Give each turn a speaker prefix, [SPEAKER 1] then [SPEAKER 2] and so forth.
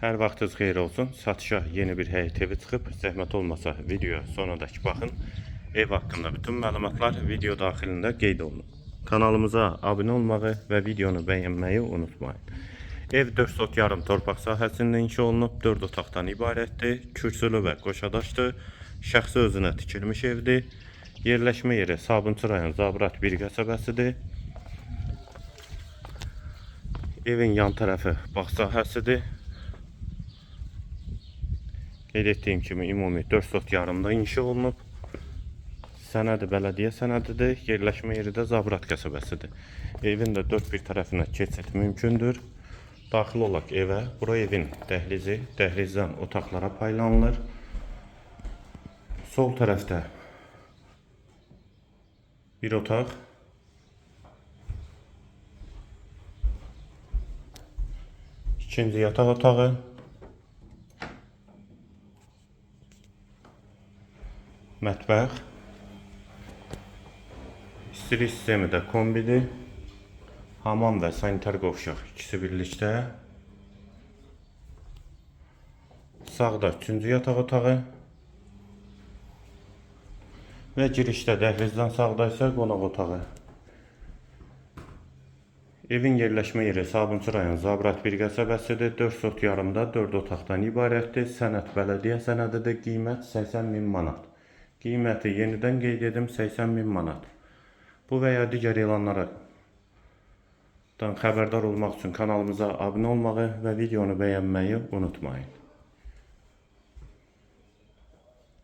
[SPEAKER 1] Hər vaxtınız xeyir olsun. Satışa yeni bir həyət evi çıxıb. Zəhmət olmasa videoya sonradakı baxın. Ev haqqında bütün məlumatlar video daxilində qeyd olunub. Kanalımıza abunə olmağı və videonu bəyənməyi unutmayın. Ev 4 sot yarım torpaq sahəsində inşa olunub. 4 otaqdan ibarətdir. Kürsülü və qoşadaşdır. Şəxsi özünə tikilmiş evdir. Yerləşmə yeri Sabunçu rayon Zabrat bir qəsəbəsidir. Evin yan tərəfi bağ sahəsidir. Qeyd etdiyim kimi ümumi 4 sot yarımda inşa olunub. Sənədi bələdiyyə sənədidir. Yerləşmə yeri də Zabrat qəsəbəsidir. Evin də 4 bir tərəfinə keçid mümkündür. Daxil olaq evə. Bura evin dəhlizi. Dəhlizdən otaqlara paylanılır. Sol tərəfdə bir otaq. İkinci yataq otağı. Mətbəx. İstilik sistemi də kombidir. Hamam və sanitar qovşaq ikisi birlikdə. Sağda üçüncü yataq otağı. Və girişdə dəhlizdən sağda isə qonaq otağı. Evin yerləşmə yeri Sabunçu rayon Zabrat bir qəsəbəsidir. 4 sot yarımda 4 otaqdan ibarətdir. Sənəd bələdiyyə sənədidir. Qiymət 80.000 manat. Qiyməti yenidən qeyd edim 80.000 manat. Bu və ya digər elanlardan xəbərdar olmaq üçün kanalımıza abunə olmağı və videonu bəyənməyi unutmayın.